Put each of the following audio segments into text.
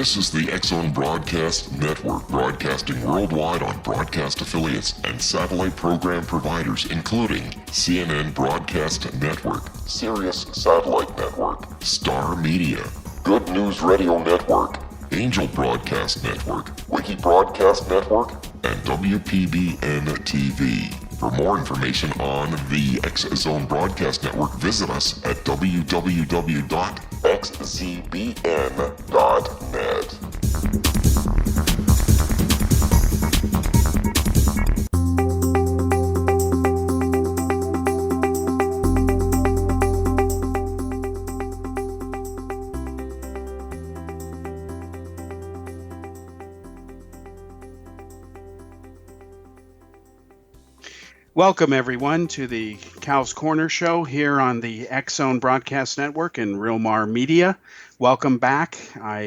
This is the X-Zone Broadcast Network, broadcasting worldwide on broadcast affiliates and satellite program providers, including CNN Broadcast Network, Sirius Satellite Network, Star Media, Good News Radio Network, Angel Broadcast Network, Wiki Broadcast Network, and WPBN TV. For more information on the X-Zone Broadcast Network, visit us at www.xzbn.net. Welcome, everyone, to the Cal's Corner Show here on the X-Zone Broadcast Network and REL-MAR Media. Welcome back. I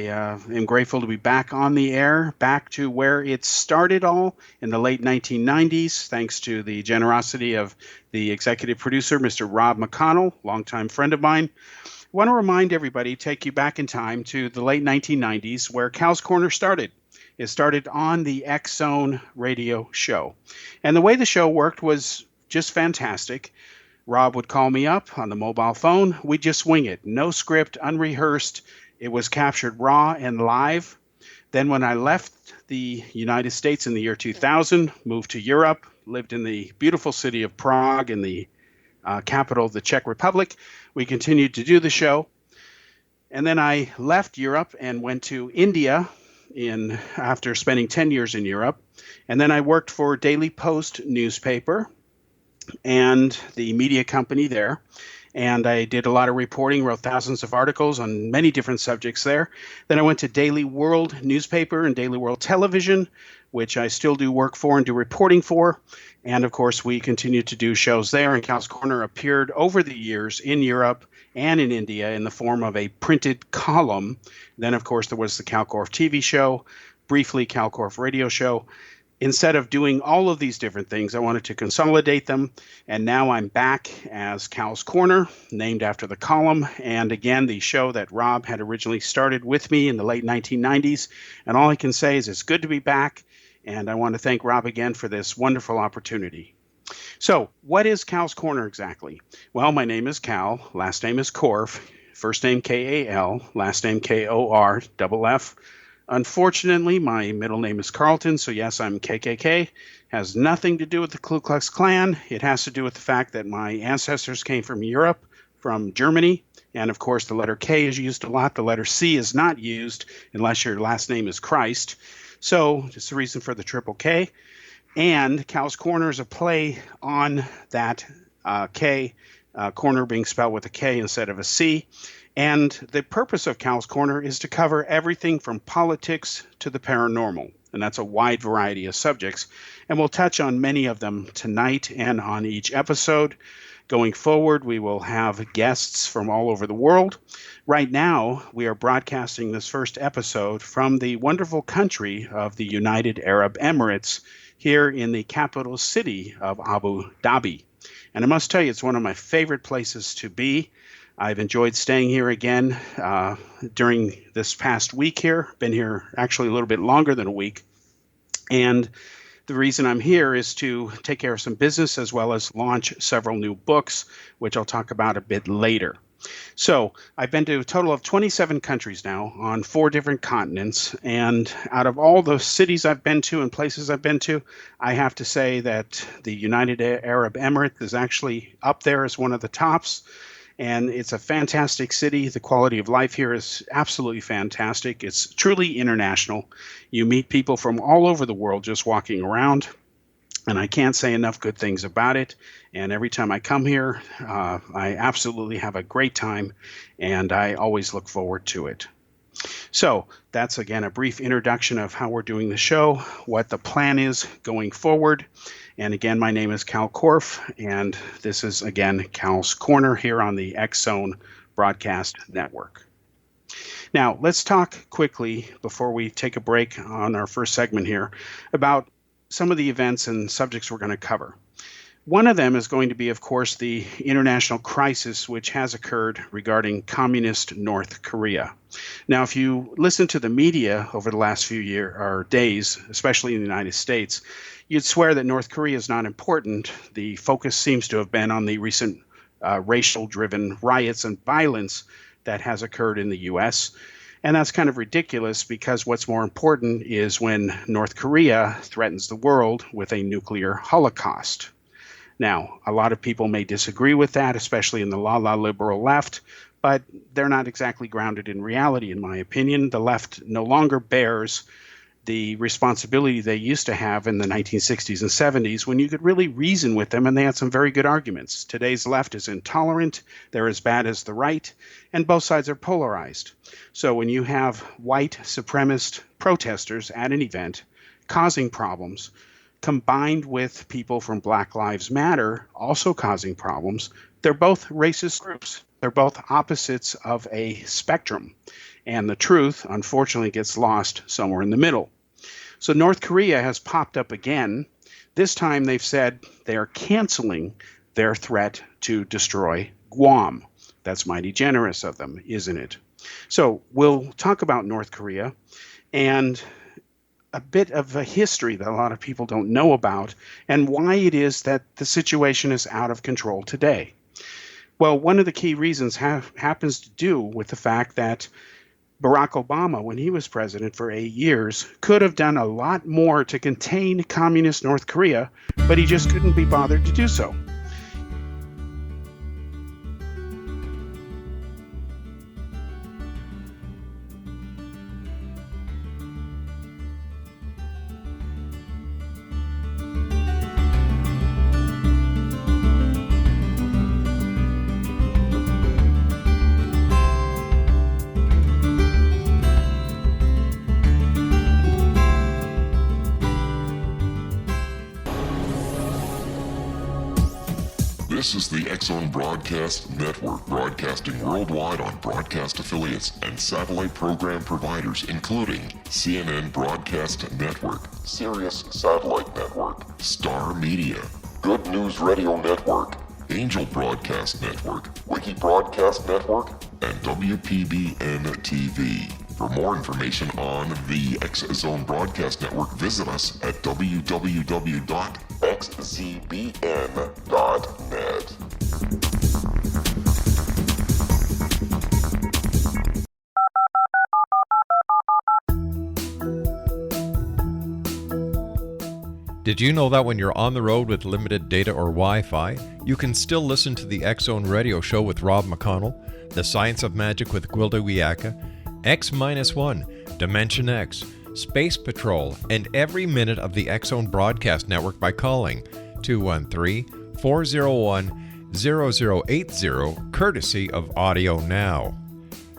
am grateful to be back on the air, back to where it started all in the late 1990s, thanks to the generosity of the executive producer, Mr. Rob McConnell, longtime friend of mine. I want to remind everybody, take you back in time to the late 1990s, where Cal's Corner started. It started on the X-Zone radio show. And the way the show worked was just fantastic. Rob would call me up on the mobile phone. We'd just wing it. No script, unrehearsed. It was captured raw and live. Then when I left the United States in the year 2000, moved to Europe, lived in the beautiful city of Prague in the capital of the Czech Republic, we continued to do the show. And then I left Europe and went to India after spending 10 years in Europe. And then I worked for Daily Post newspaper and the media company there. And I did a lot of reporting, wrote thousands of articles on many different subjects there. Then I went to Daily World newspaper and Daily World television, which I still do work for and do reporting for. And of course, we continued to do shows there. And Cal's Corner appeared over the years in Europe and in India in the form of a printed column. Then, of course, there was the Kal Korff TV show, briefly Kal Korff radio show. Instead of doing all of these different things, I wanted to consolidate them. And now I'm back as Cal's Corner, named after the column. And again, the show that Rob had originally started with me in the late 1990s. And all I can say is it's good to be back. And I want to thank Rob again for this wonderful opportunity. So what is Cal's Corner exactly? Well, my name is Kal, last name is Korff, first name K-A-L, last name K-O-R-F-F. Unfortunately, my middle name is Carlton, so yes, I'm KKK. Has nothing to do with the Ku Klux Klan. It has to do with the fact that my ancestors came from Europe, from Germany, and of course the letter K is used a lot. The letter C is not used unless your last name is Christ. So it's the reason for the triple K. And Cal's Corner is a play on that K, corner being spelled with a K instead of a C. And the purpose of Cal's Corner is to cover everything from politics to the paranormal. And that's a wide variety of subjects. And we'll touch on many of them tonight and on each episode. Going forward, we will have guests from all over the world. Right now, we are broadcasting this first episode from the wonderful country of the United Arab Emirates, here in the capital city of Abu Dhabi. And I must tell you, it's one of my favorite places to be. I've enjoyed staying here again during this past week here. Been here actually a little bit longer than a week. And the reason I'm here is to take care of some business as well as launch several new books, which I'll talk about a bit later. So I've been to a total of 27 countries now on 4 different continents. And out of all the cities I've been to and places I've been to, I have to say that the United Arab Emirates is actually up there as one of the tops. And it's a fantastic city. The quality of life here is absolutely fantastic. It's truly international. You meet people from all over the world just walking around. And I can't say enough good things about it. And every time I come here, I absolutely have a great time, and I always look forward to it. So that's, again, a brief introduction of how we're doing the show, what the plan is going forward. And again, my name is Kal Korff, and this is, again, Cal's Corner here on the X-Zone Broadcast Network. Now, let's talk quickly, before we take a break on our first segment here, about some of the events and subjects we're going to cover. One of them is going to be, of course, the international crisis which has occurred regarding communist North Korea. Now, if you listen to the media over the last few years or days, especially in the United States, you'd swear that North Korea is not important. The focus seems to have been on the recent racial-driven riots and violence that has occurred in the U.S., and that's kind of ridiculous because what's more important is when North Korea threatens the world with a nuclear holocaust. Now, a lot of people may disagree with that, especially in the la-la liberal left, but they're not exactly grounded in reality, in my opinion. The left no longer bears the responsibility they used to have in the 1960s and 70s when you could really reason with them and they had some very good arguments. Today's left is intolerant, they're as bad as the right, and both sides are polarized. So when you have white supremacist protesters at an event causing problems, combined with people from Black Lives Matter also causing problems, they're both racist groups. They're both opposites of a spectrum. And the truth, unfortunately, gets lost somewhere in the middle. So North Korea has popped up again. This time they've said they are canceling their threat to destroy Guam. That's mighty generous of them, isn't it? So we'll talk about North Korea and a bit of a history that a lot of people don't know about and why it is that the situation is out of control today. Well, one of the key reasons happens to do with the fact that Barack Obama, when he was president for 8 years, could have done a lot more to contain communist North Korea, but he just couldn't be bothered to do so. This is the X-Zone Broadcast Network, broadcasting worldwide on broadcast affiliates and satellite program providers, including CNN Broadcast Network, Sirius Satellite Network, Star Media, Good News Radio Network, Angel Broadcast Network, Wiki Broadcast Network, and WPBN TV. For more information on the X-Zone Broadcast Network, visit us at www.xzbn.net. Did you know that when you're on the road with limited data or Wi-Fi, you can still listen to the X-Zone Radio Show with Rob McConnell, The Science of Magic with Gwilda Wiyaka, X-1, Dimension X, Space Patrol, and every minute of the X-Zone Broadcast Network by calling 213-401-0080, courtesy of Audio Now.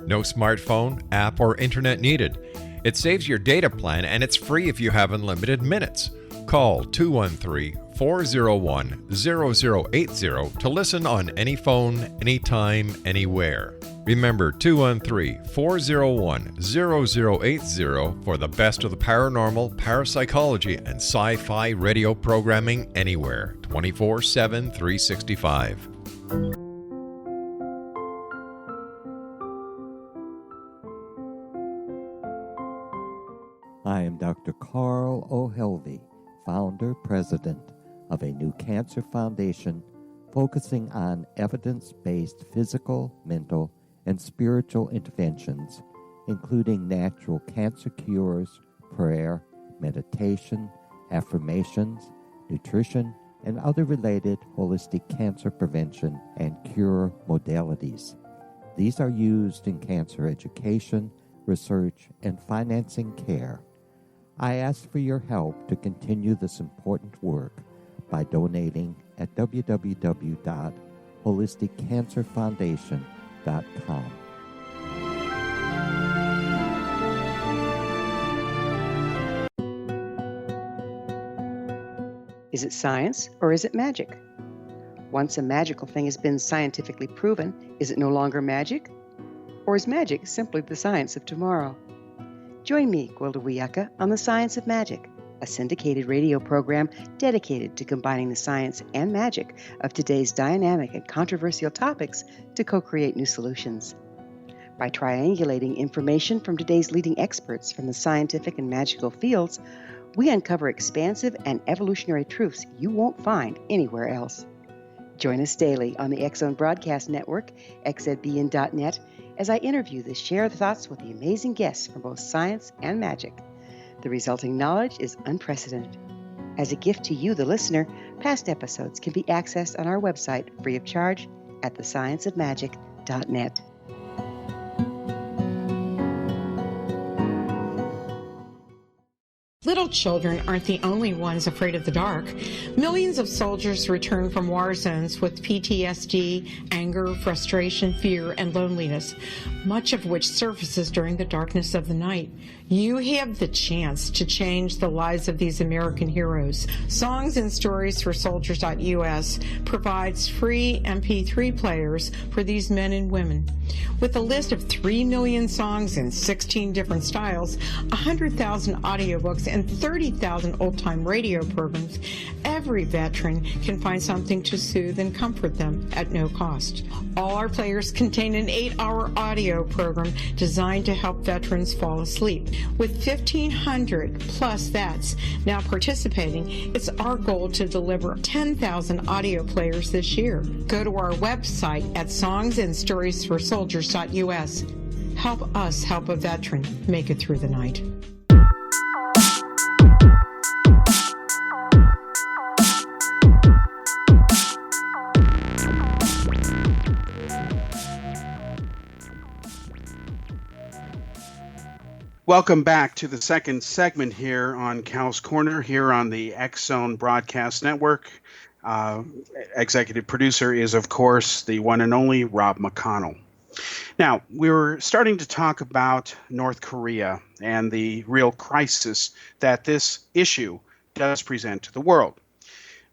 No smartphone, app, or internet needed. It saves your data plan and it's free if you have unlimited minutes. Call 213-401-0080 to listen on any phone, anytime, anywhere. Remember 213-401-0080 for the best of the paranormal, parapsychology, and sci-fi radio programming anywhere, 24/7, 365. I am Dr. Carl O'Helvey, founder, president of a new cancer foundation focusing on evidence-based physical, mental, and spiritual interventions, including natural cancer cures, prayer, meditation, affirmations, nutrition, and other related holistic cancer prevention and cure modalities. These are used in cancer education, research, and financing care. I ask for your help to continue this important work by donating at www.holisticcancerfoundation.com. Is it science or is it magic? Once a magical thing has been scientifically proven, is it no longer magic? Or is magic simply the science of tomorrow? Join me, Gwilda Wiyaka, on The Science of Magic, a a syndicated radio program dedicated to combining the science and magic of today's dynamic and controversial topics to co-create new solutions. By triangulating information from today's leading experts from the scientific and magical fields, we uncover expansive and evolutionary truths you won't find anywhere else. Join us daily on the X-Zone Broadcast Network, xzbn.net, as I interview the share thoughts with the amazing guests from both science and magic. The resulting knowledge is unprecedented. As a gift to you, the listener, past episodes can be accessed on our website free of charge at thescienceofmagic.net. Little children aren't the only ones afraid of the dark. Millions of soldiers return from war zones with PTSD, anger, frustration, fear, and loneliness, much of which surfaces during the darkness of the night. You have the chance to change the lives of these American heroes. Songs and Stories for Soldiers.us provides free MP3 players for these men and women. With a list of 3 million songs in 16 different styles, 100,000 audiobooks, and 30,000 old-time radio programs, every veteran can find something to soothe and comfort them at no cost. All our players contain an 8-hour audio program designed to help veterans fall asleep. With 1,500 plus vets now participating, it's our goal to deliver 10,000 audio players this year. Go to our website at songsandstoriesforsoldiers.us. Help us help a veteran make it through the night. Welcome back to the second segment here on Kal's Corner, here on the X-Zone Broadcast Network. Executive producer is, of course, the one and only Rob McConnell. Now, we were starting to talk about North Korea and the real crisis that this issue does present to the world.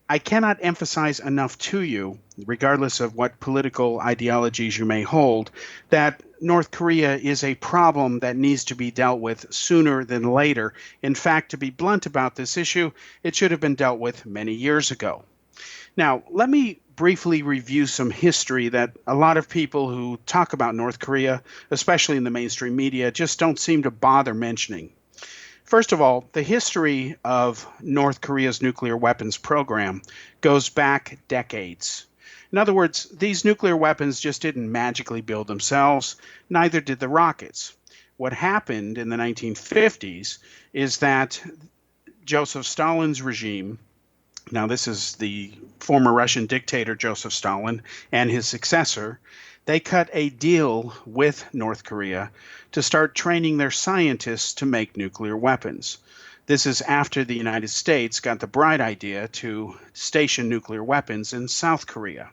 I cannot emphasize enough to you, regardless of what political ideologies you may hold, that North Korea is a problem that needs to be dealt with sooner than later. In fact, to be blunt about this issue, it should have been dealt with many years ago. Now, let me briefly review some history that a lot of people who talk about North Korea, especially in the mainstream media, just don't seem to bother mentioning. First of all, the history of North Korea's nuclear weapons program goes back decades. In other words, these nuclear weapons just didn't magically build themselves, neither did the rockets. What happened in the 1950s is that Joseph Stalin's regime, now this is the former Russian dictator Joseph Stalin and his successor, they cut a deal with North Korea to start training their scientists to make nuclear weapons. This is after the United States got the bright idea to station nuclear weapons in South Korea.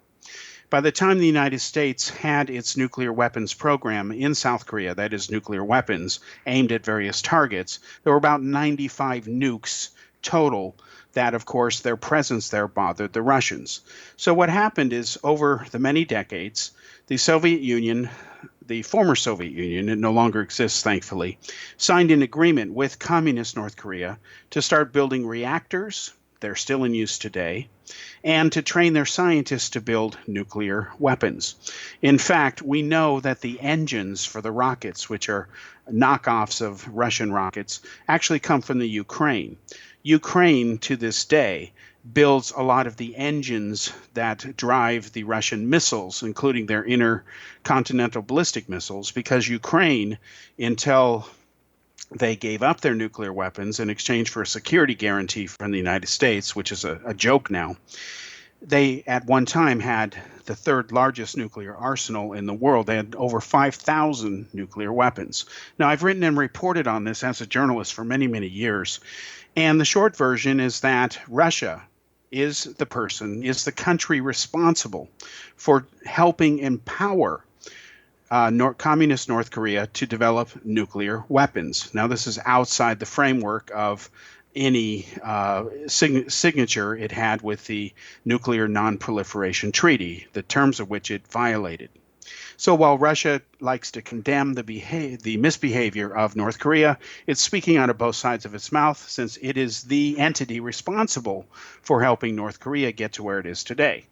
By the time the United States had its nuclear weapons program in South Korea, that is nuclear weapons aimed at various targets, there were about 95 nukes total. That, of course, their presence there bothered the Russians. So what happened is, over the many decades, the Soviet Union, the former Soviet Union, it no longer exists, thankfully, signed an agreement with communist North Korea to start building reactors, they're still in use today, and to train their scientists to build nuclear weapons. In fact, we know that the engines for the rockets, which are knockoffs of Russian rockets, actually come from the Ukraine. Ukraine, to this day, builds a lot of the engines that drive the Russian missiles, including their intercontinental ballistic missiles, because Ukraine, until they gave up their nuclear weapons in exchange for a security guarantee from the United States, which is a joke now, they at one time had the third largest nuclear arsenal in the world. They had over 5,000 nuclear weapons. Now, I've written and reported on this as a journalist for many, many years. And the short version is that Russia is the country responsible for helping empower communist North Korea to develop nuclear weapons. Now, this is outside the framework of any signature it had with the Nuclear Non-Proliferation Treaty, the terms of which it violated. So while Russia likes to condemn the misbehavior of North Korea, it's speaking out of both sides of its mouth since it is the entity responsible for helping North Korea get to where it is today.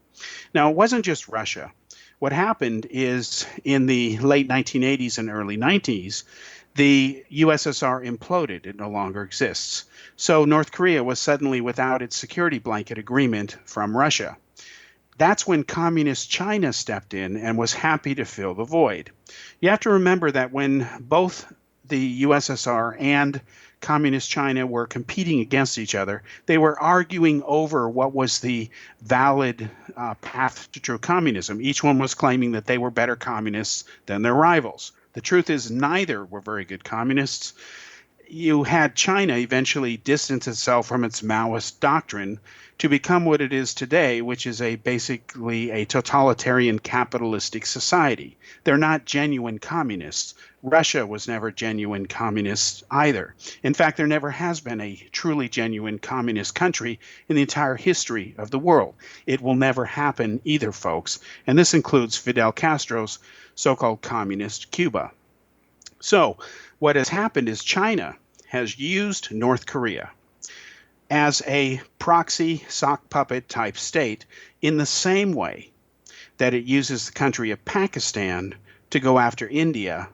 Now, it wasn't just Russia. What happened is in the late 1980s and early 90s, the USSR imploded. It no longer exists. So North Korea was suddenly without its security blanket agreement from Russia. That's when Communist China stepped in and was happy to fill the void. You have to remember that when both the USSR and Communist China were competing against each other, they were arguing over what was the valid path to true communism. Each one was claiming that they were better communists than their rivals. The truth is, neither were very good communists. You had China eventually distance itself from its Maoist doctrine to become what it is today, which is basically a totalitarian capitalistic society. They're not genuine communists. Russia was never genuine communist either. In fact, there never has been a truly genuine communist country in the entire history of the world. It will never happen either, folks. And this includes Fidel Castro's so-called communist Cuba. So what has happened is China has used North Korea as a proxy sock puppet type state in the same way that it uses the country of Pakistan to go after India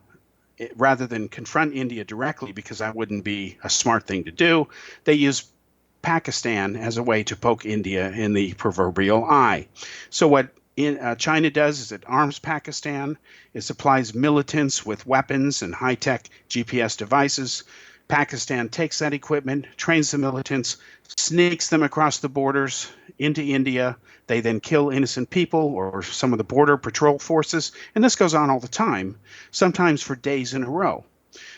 rather than confront India directly, because that wouldn't be a smart thing to do. They use Pakistan as a way to poke India in the proverbial eye. So what China does is it arms Pakistan. It supplies militants with weapons and high-tech GPS devices. Pakistan takes that equipment, trains the militants, sneaks them across the borders into India. They then kill innocent people or some of the border patrol forces. And this goes on all the time, sometimes for days in a row.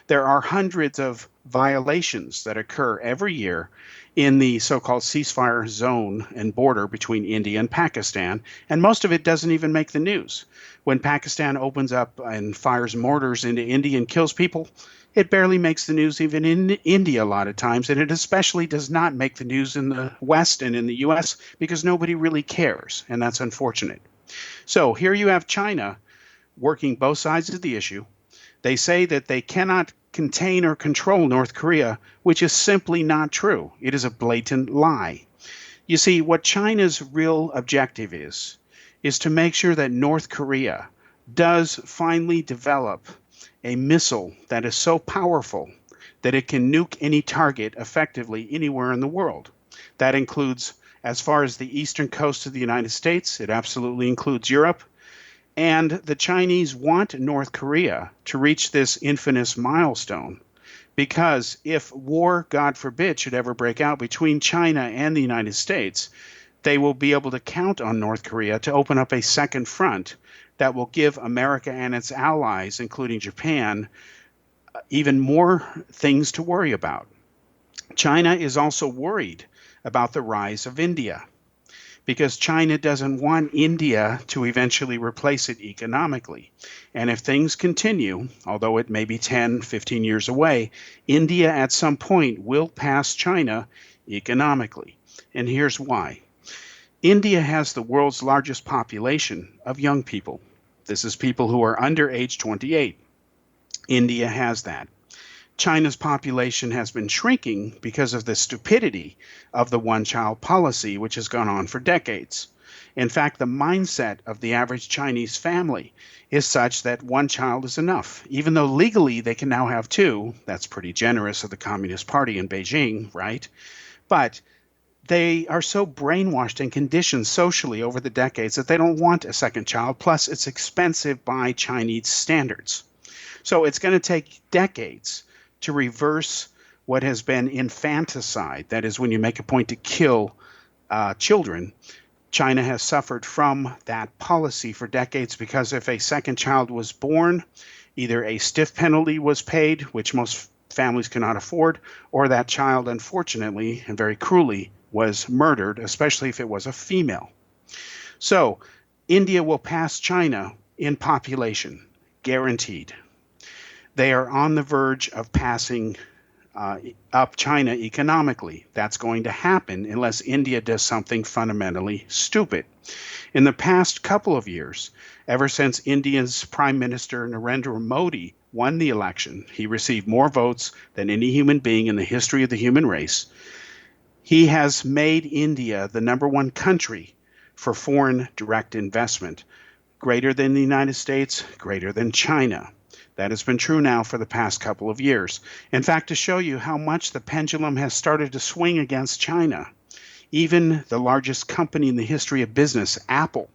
There are hundreds of violations that occur every year in the so-called ceasefire zone and border between India and Pakistan, and most of it doesn't even make the news. When Pakistan opens up and fires mortars into India and kills people, it barely makes the news even in India a lot of times, and it especially does not make the news in the West and in the U.S. because nobody really cares, and that's unfortunate. So here you have China working both sides of the issue. They say that they cannot contain or control North Korea, which is simply not true. It is a blatant lie. You see, what China's real objective is to make sure that North Korea does finally develop a missile that is so powerful that it can nuke any target effectively anywhere in the world. That includes as far as the eastern coast of the United States. It absolutely includes Europe. And the Chinese want North Korea to reach this infamous milestone, because if war, God forbid, should ever break out between China and the United States, they will be able to count on North Korea to open up a second front that will give America and its allies, including Japan, even more things to worry about. China is also worried about the rise of India, because China doesn't want India to eventually replace it economically. And if things continue, although it may be 10, 15 years away, India at some point will pass China economically. And here's why. India has the world's largest population of young people. This is people who are under age 28. India has that. China's population has been shrinking because of the stupidity of the one-child policy, which has gone on for decades. In fact, the mindset of the average Chinese family is such that one child is enough. Even though legally they can now have two, that's pretty generous of the Communist Party in Beijing, right? But they are so brainwashed and conditioned socially over the decades that they don't want a second child. Plus, it's expensive by Chinese standards. So it's going to take decades to reverse what has been infanticide. That is, when you make a point to kill children. China has suffered from that policy for decades because if a second child was born, either a stiff penalty was paid, which most families cannot afford, or that child, unfortunately and very cruelly, was murdered, especially if it was a female. So India will pass China in population, guaranteed. They are on the verge of passing up China economically. That's going to happen unless India does something fundamentally stupid. In the past couple of years, ever since India's Prime Minister Narendra Modi won the election, he received more votes than any human being in the history of the human race. He has made India the number one country for foreign direct investment, greater than the United States, greater than China. That has been true now for the past couple of years. In fact, to show you how much the pendulum has started to swing against China, even the largest company in the history of business, Apple,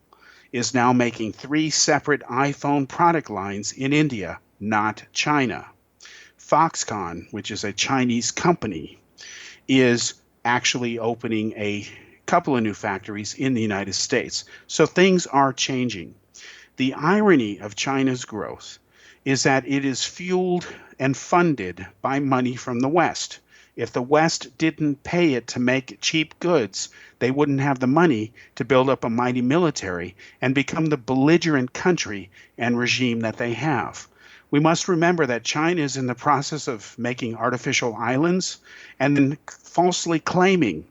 is now making 3 separate iPhone product lines in India, not China. Foxconn, which is a Chinese company, is actually opening a couple of new factories in the United States. So things are changing. The irony of China's growth is that it is fueled and funded by money from the West. If the West didn't pay it to make cheap goods, they wouldn't have the money to build up a mighty military and become the belligerent country and regime that they have. We must remember that China is in the process of making artificial islands and then falsely claiming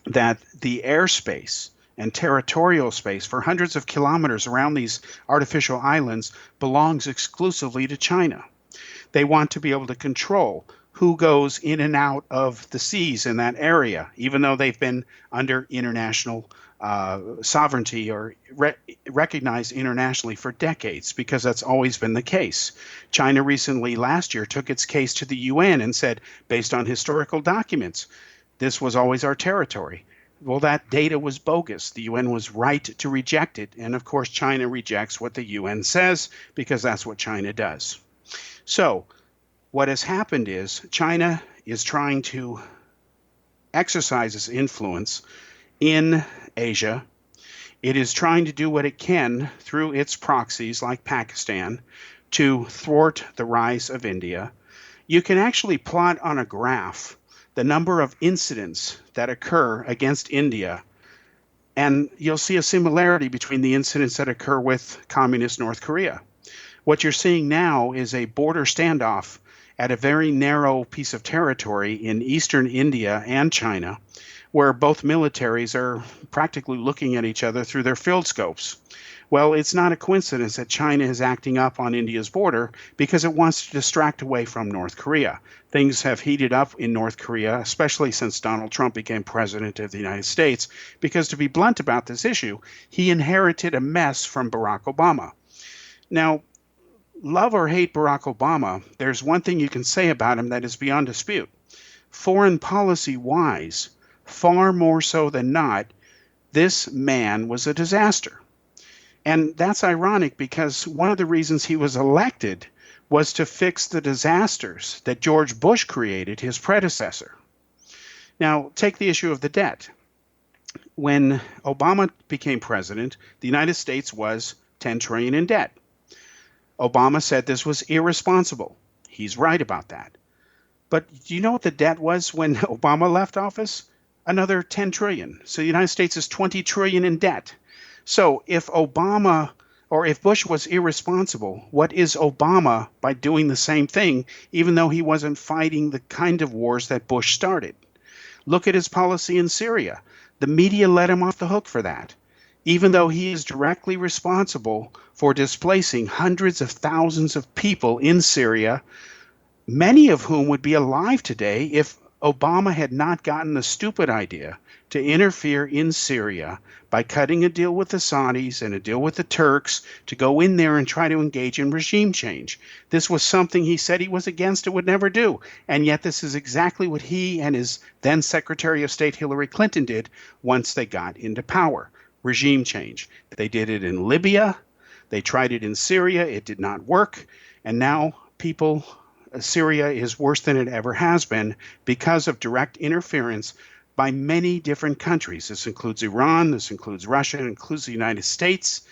that the airspace and territorial space for hundreds of kilometers around these artificial islands belongs exclusively to China. They want to be able to control who goes in and out of the seas in that area, even though they've been under international sovereignty or recognized internationally for decades, because that's always been the case. China recently, last year, took its case to the UN and said, based on historical documents, this was always our territory. Well, that data was bogus. The UN was right to reject it. And of course, China rejects what the UN says because that's what China does. So what has happened is China is trying to exercise its influence in Asia. It is trying to do what it can through its proxies like Pakistan to thwart the rise of India. You can actually plot on a graph the number of incidents that occur against India, and you'll see a similarity between the incidents that occur with communist North Korea. What you're seeing now is a border standoff at a very narrow piece of territory in eastern India and China, where both militaries are practically looking at each other through their field scopes. Well, it's not a coincidence that China is acting up on India's border because it wants to distract away from North Korea. Things have heated up in North Korea, especially since Donald Trump became president of the United States, because to be blunt about this issue, he inherited a mess from Barack Obama. Now, love or hate Barack Obama, there's one thing you can say about him that is beyond dispute. Foreign policy-wise, far more so than not, this man was a disaster. And that's ironic because one of the reasons he was elected was to fix the disasters that George Bush created, his predecessor. Now, take the issue of the debt. When Obama became president, the United States was $10 trillion in debt. Obama said this was irresponsible. He's right about that. But do you know what the debt was when Obama left office? Another $10 trillion. So the United States is $20 trillion in debt. So if Obama or if Bush was irresponsible, what is Obama by doing the same thing, even though he wasn't fighting the kind of wars that Bush started? Look at his policy in Syria. The media let him off the hook for that, even though he is directly responsible for displacing hundreds of thousands of people in Syria, many of whom would be alive today if Obama had not gotten the stupid idea to interfere in Syria by cutting a deal with the Saudis and a deal with the Turks to go in there and try to engage in regime change. This was something he said he was against and would never do. And yet this is exactly what he and his then Secretary of State Hillary Clinton did once they got into power. Regime change. They did it in Libya. They tried it in Syria. It did not work. And now Syria is worse than it ever has been because of direct interference by many different countries. This includes Iran, this includes Russia, it includes the United States,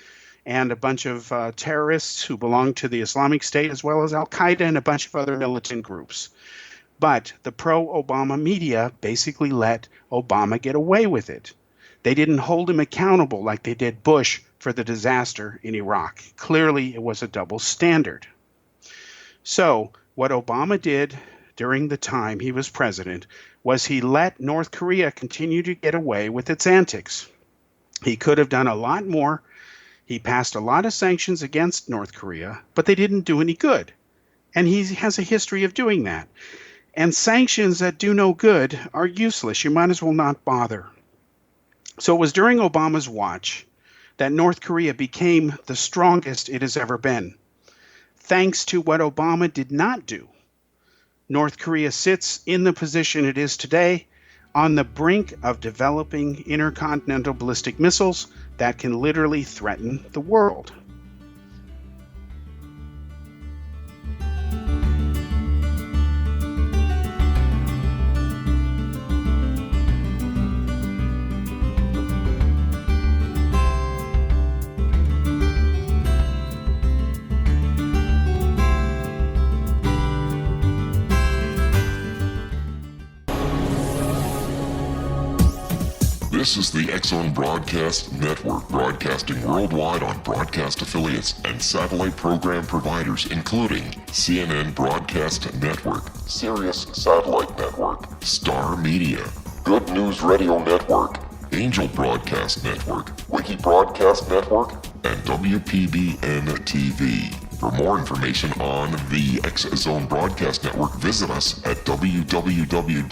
and a bunch of terrorists who belong to the Islamic State, as well as Al-Qaeda and a bunch of other militant groups. But the pro-Obama media basically let Obama get away with it. They didn't hold him accountable like they did Bush for the disaster in Iraq. Clearly, it was a double standard. So what Obama did during the time he was president was he let North Korea continue to get away with its antics. He could have done a lot more. He passed a lot of sanctions against North Korea, but they didn't do any good. And he has a history of doing that. And sanctions that do no good are useless. You might as well not bother. So it was during Obama's watch that North Korea became the strongest it has ever been. Thanks to what Obama did not do, North Korea sits in the position it is today, on the brink of developing intercontinental ballistic missiles that can literally threaten the world. This is the X-Zone Broadcast Network, broadcasting worldwide on broadcast affiliates and satellite program providers, including CNN Broadcast Network, Sirius Satellite Network, Star Media, Good News Radio Network, Angel Broadcast Network, Wiki Broadcast Network, and WPBN TV. For more information on the X-Zone Broadcast Network, visit us at www.xzbn.net.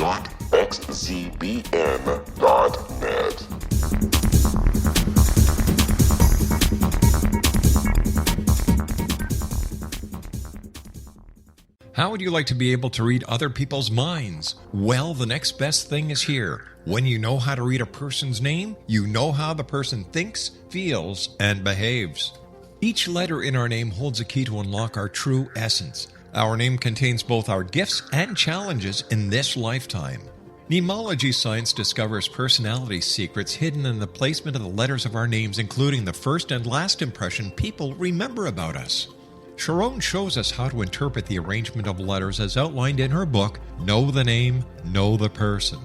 How would you like to be able to read other people's minds? Well, the next best thing is here. When you know how to read a person's name, you know how the person thinks, feels, and behaves. Each letter in our name holds a key to unlock our true essence. Our name contains both our gifts and challenges in this lifetime. Mnemology science discovers personality secrets hidden in the placement of the letters of our names, including the first and last impression people remember about us. Sharon shows us how to interpret the arrangement of letters as outlined in her book, Know the Name, Know the Person.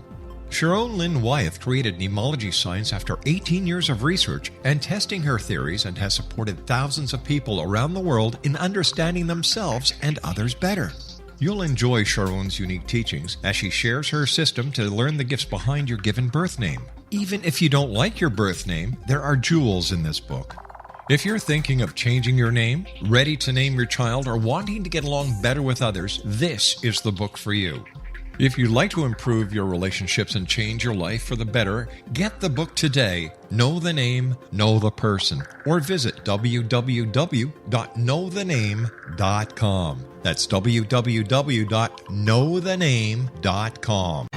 Sharon Lynn Wyeth created mnemology science after 18 years of research and testing her theories, and has supported thousands of people around the world in understanding themselves and others better. You'll enjoy Sharon's unique teachings as she shares her system to learn the gifts behind your given birth name. Even if you don't like your birth name, there are jewels in this book. If you're thinking of changing your name, ready to name your child, or wanting to get along better with others, this is the book for you. If you'd like to improve your relationships and change your life for the better, get the book today, Know the Name, Know the Person, or visit www.knowthename.com. That's www.knowthename.com.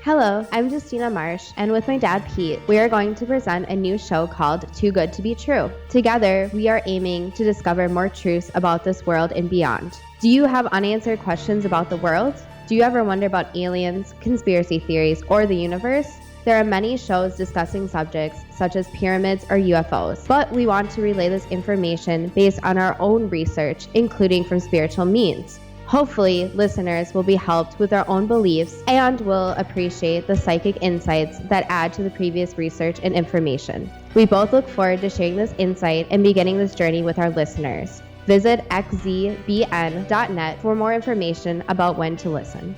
Hello, I'm Justina Marsh, and with my dad Pete, we are going to present a new show called Too Good to Be True. Together, we are aiming to discover more truths about this world and beyond. Do you have unanswered questions about the world? Do you ever wonder about aliens, conspiracy theories, or the universe? There are many shows discussing subjects such as pyramids or UFOs, but we want to relay this information based on our own research, including from spiritual means. Hopefully, listeners will be helped with their own beliefs and will appreciate the psychic insights that add to the previous research and information. We both look forward to sharing this insight and beginning this journey with our listeners. Visit xzbn.net for more information about when to listen.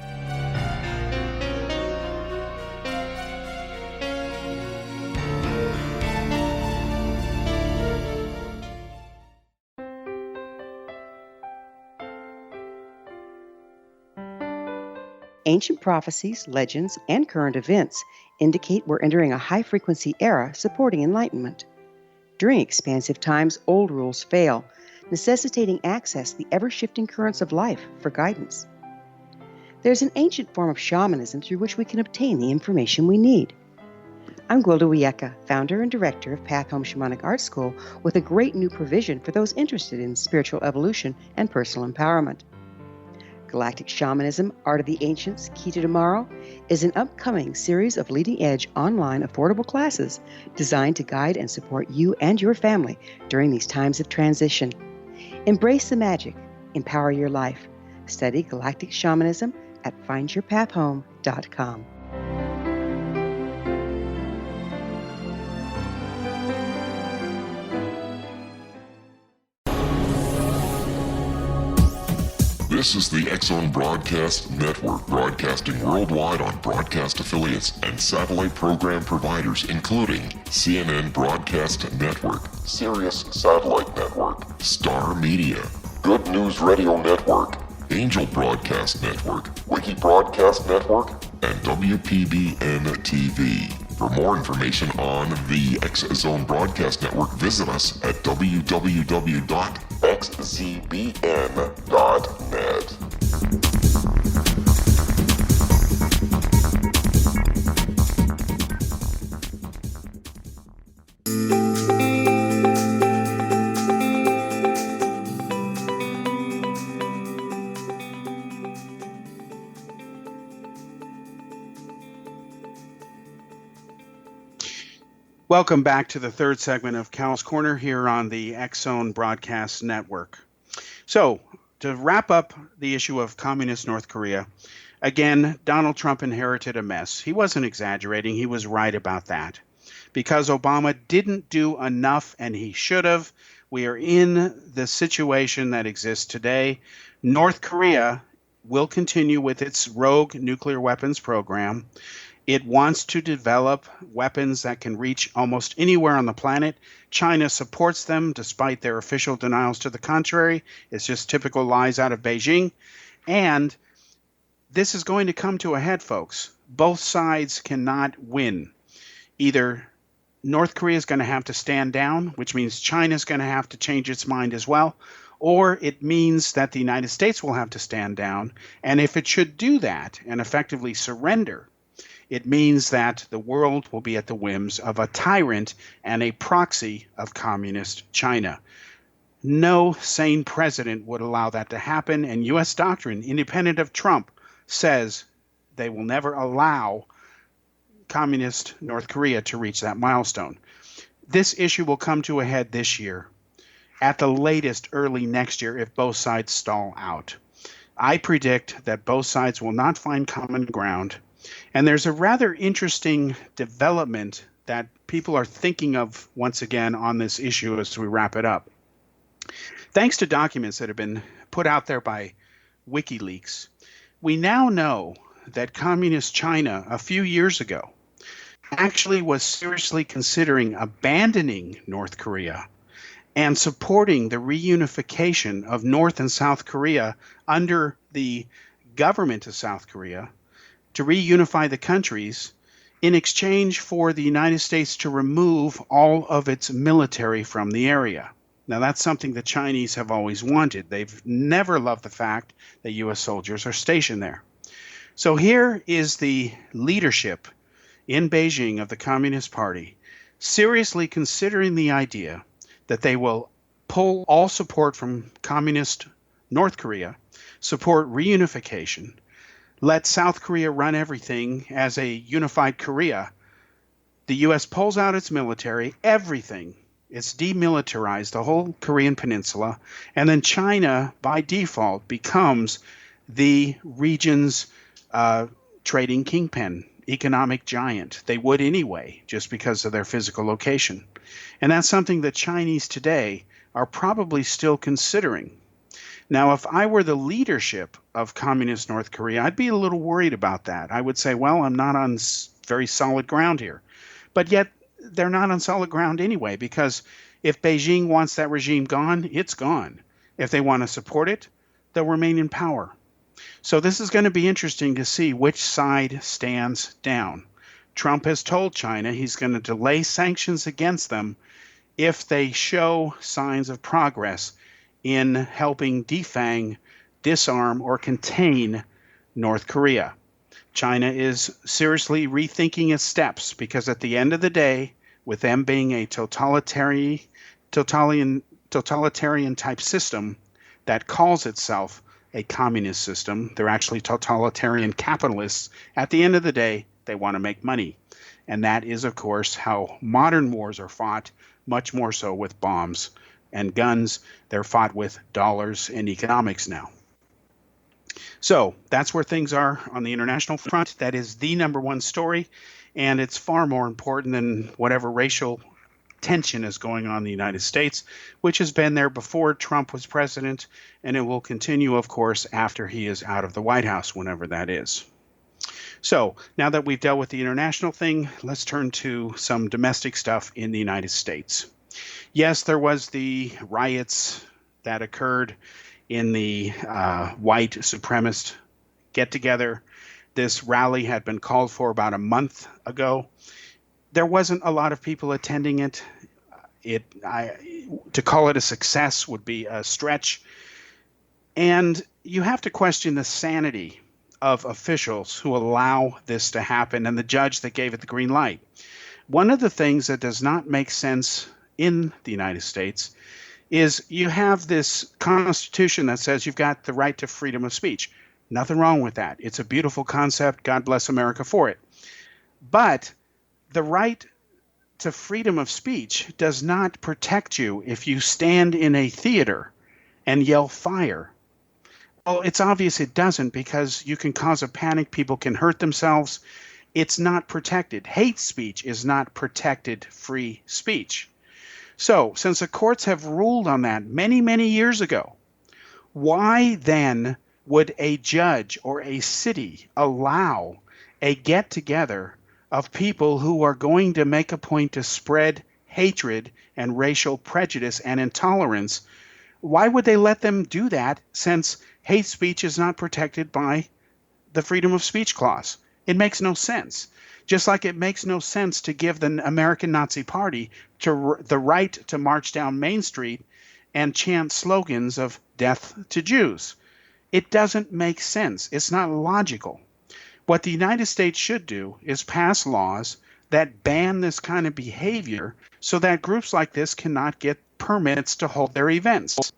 Ancient prophecies, legends, and current events indicate we're entering a high-frequency era supporting enlightenment. During expansive times, old rules fail, necessitating access to the ever-shifting currents of life for guidance. There's an ancient form of shamanism through which we can obtain the information we need. I'm Gwilda Wiyaka, founder and director of Path Home Shamanic Art School, with a great new provision for those interested in spiritual evolution and personal empowerment. Galactic Shamanism, Art of the Ancients, Key to Tomorrow, is an upcoming series of leading-edge online affordable classes designed to guide and support you and your family during these times of transition. Embrace the magic. Empower your life. Study Galactic Shamanism at findyourpathhome.com. This is the X-Zone Broadcast Network, broadcasting worldwide on broadcast affiliates and satellite program providers, including CNN Broadcast Network, Sirius Satellite Network, Star Media, Good News Radio Network, Angel Broadcast Network, Wiki Broadcast Network, and WPBN TV. For more information on the X-Zone Broadcast Network, visit us at www.xzbn.net. Welcome back to the third segment of Kal's Corner here on the X-Zone Broadcast Network. So, to wrap up the issue of communist North Korea, again, Donald Trump inherited a mess. He wasn't exaggerating. He was right about that. Because Obama didn't do enough, and he should have, we are in the situation that exists today. North Korea will continue with its rogue nuclear weapons program. It wants to develop weapons that can reach almost anywhere on the planet. China supports them despite their official denials to the contrary. It's just typical lies out of Beijing. And this is going to come to a head, folks. Both sides cannot win. Either North Korea is going to have to stand down, which means China is going to have to change its mind as well, or it means that the United States will have to stand down. And if it should do that and effectively surrender, it means that the world will be at the whims of a tyrant and a proxy of communist China. No sane president would allow that to happen, and U.S. doctrine, independent of Trump, says they will never allow communist North Korea to reach that milestone. This issue will come to a head this year, at the latest early next year if both sides stall out. I predict that both sides will not find common ground. And there's a rather interesting development that people are thinking of once again on this issue as we wrap it up. Thanks to documents that have been put out there by WikiLeaks, we now know that communist China a few years ago actually was seriously considering abandoning North Korea and supporting the reunification of North and South Korea under the government of South Korea to reunify the countries in exchange for the United States to remove all of its military from the area. Now, that's something the Chinese have always wanted. They've never loved the fact that U.S. soldiers are stationed there. So here is the leadership in Beijing of the Communist Party seriously considering the idea that they will pull all support from communist North Korea, support reunification, let South Korea run everything as a unified Korea. The U.S. pulls out its military, everything. It's demilitarized the whole Korean peninsula. And then China, by default, becomes the region's trading kingpin, economic giant. They would anyway, just because of their physical location. And that's something that Chinese today are probably still considering. Now, if I were the leadership of communist North Korea, I'd be a little worried about that. I would say, well, I'm not on very solid ground here. But yet, they're not on solid ground anyway, because if Beijing wants that regime gone, it's gone. If they want to support it, they'll remain in power. So this is going to be interesting to see which side stands down. Trump has told China he's going to delay sanctions against them if they show signs of progress in helping defang, disarm, or contain North Korea. China is seriously rethinking its steps because at the end of the day, with them being a totalitarian type system that calls itself a communist system, they're actually totalitarian capitalists. At the end of the day, they want to make money. And that is, of course, how modern wars are fought, much more so with bombs and guns. They're fought with dollars and economics now. So that's where things are on the international front. That is the number one story, and it's far more important than whatever racial tension is going on in the United States, which has been there before Trump was president, and it will continue, of course, after he is out of the White House, whenever that is. So now that we've dealt with the international thing, let's turn to some domestic stuff in the United States. Yes, there was the riots that occurred in the white supremacist get-together. This rally had been called for about a month ago. There wasn't a lot of people attending it. To call it a success would be a stretch. And you have to question the sanity of officials who allow this to happen and the judge that gave it the green light. One of the things that does not make sense in the United States is you have this Constitution that says you've got the right to freedom of speech. Nothing wrong with that. It's a beautiful concept. God bless America for it. But the right to freedom of speech does not protect you if you stand in a theater and yell fire. Well, it's obvious it doesn't, because you can cause a panic. People can hurt themselves. It's not protected. Hate speech is not protected free speech. So, since the courts have ruled on that many, many years ago, why then would a judge or a city allow a get-together of people who are going to make a point to spread hatred and racial prejudice and intolerance? Why would they let them do that, since hate speech is not protected by the freedom of speech clause? It makes no sense. Just like it makes no sense to give the American Nazi Party the right to march down Main Street and chant slogans of death to Jews. It doesn't make sense. It's not logical. What the United States should do is pass laws that ban this kind of behavior so that groups like this cannot get permits to hold their events.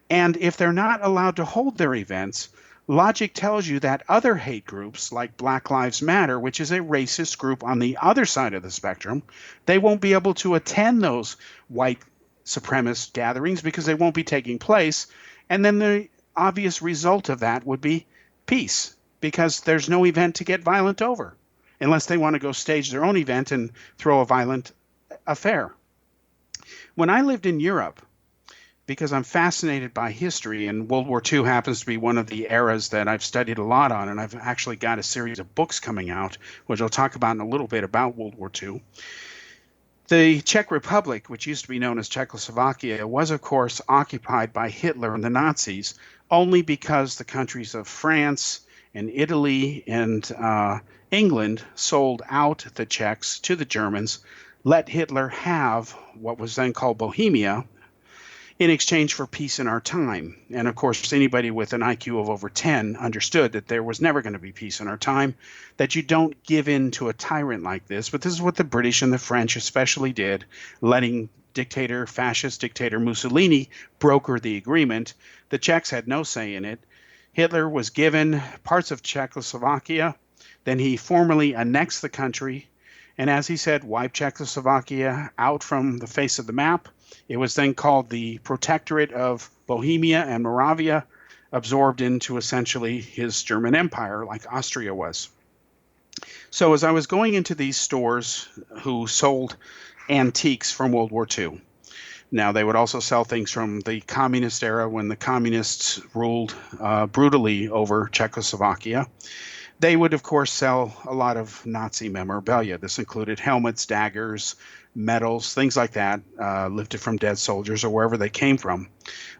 And if they're not allowed to hold their events, logic tells you that other hate groups like Black Lives Matter, which is a racist group on the other side of the spectrum, they won't be able to attend those white supremacist gatherings because they won't be taking place. And then the obvious result of that would be peace, because there's no event to get violent over, unless they want to go stage their own event and throw a violent affair. When I lived in Europe, because I'm fascinated by history, and World War II happens to be one of the eras that I've studied a lot on, and I've actually got a series of books coming out, which I'll talk about in a little bit about World War II. The Czech Republic, which used to be known as Czechoslovakia, was, of course, occupied by Hitler and the Nazis only because the countries of France and Italy and England sold out the Czechs to the Germans, let Hitler have what was then called Bohemia in exchange for peace in our time. And of course, anybody with an IQ of over 10 understood that there was never going to be peace in our time, that you don't give in to a tyrant like this. But this is what the British and the French especially did, letting fascist dictator Mussolini broker the agreement. The Czechs had no say in it. Hitler was given parts of Czechoslovakia. Then he formally annexed the country. And as he said, wipe Czechoslovakia out from the face of the map. It was then called the Protectorate of Bohemia and Moravia, absorbed into essentially his German Empire, like Austria was. So as I was going into these stores who sold antiques from World War II, now they would also sell things from the communist era when the communists ruled brutally over Czechoslovakia. They would, of course, sell a lot of Nazi memorabilia. This included helmets, daggers, medals, things like that, lifted from dead soldiers or wherever they came from.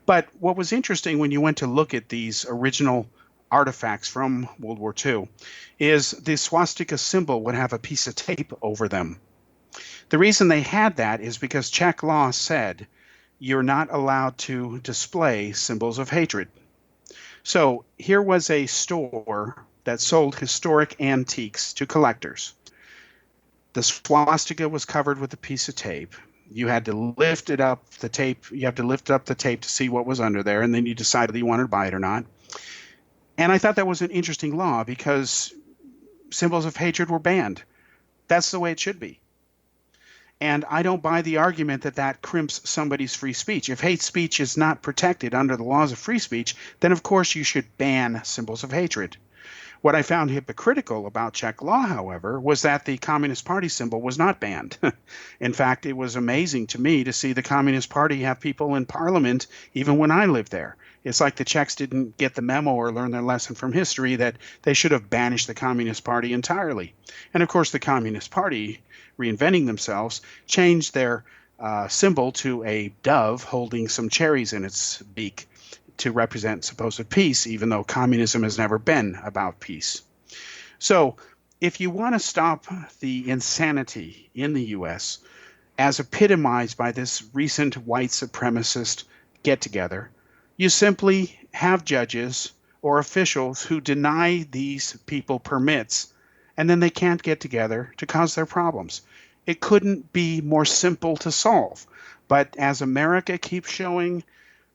But what was interesting when you went to look at these original artifacts from World War II is the swastika symbol would have a piece of tape over them. The reason they had that is because Czech law said you're not allowed to display symbols of hatred. So here was a store that sold historic antiques to collectors. The swastika was covered with a piece of tape. You had to lift it up, the tape. You have to lift up the tape to see what was under there, and then you decided you wanted to buy it or not. And I thought that was an interesting law because symbols of hatred were banned. That's the way it should be. And I don't buy the argument that that crimps somebody's free speech. If hate speech is not protected under the laws of free speech, then of course you should ban symbols of hatred. What I found hypocritical about Czech law, however, was that the Communist Party symbol was not banned. In fact, it was amazing to me to see the Communist Party have people in parliament even when I lived there. It's like the Czechs didn't get the memo or learn their lesson from history that they should have banished the Communist Party entirely. And of course, the Communist Party, reinventing themselves, changed their symbol to a dove holding some cherries in its beak to represent supposed peace, even though communism has never been about peace. So if you want to stop the insanity in the U.S. as epitomized by this recent white supremacist get-together, you simply have judges or officials who deny these people permits, and then they can't get together to cause their problems. It couldn't be more simple to solve. But as America keeps showing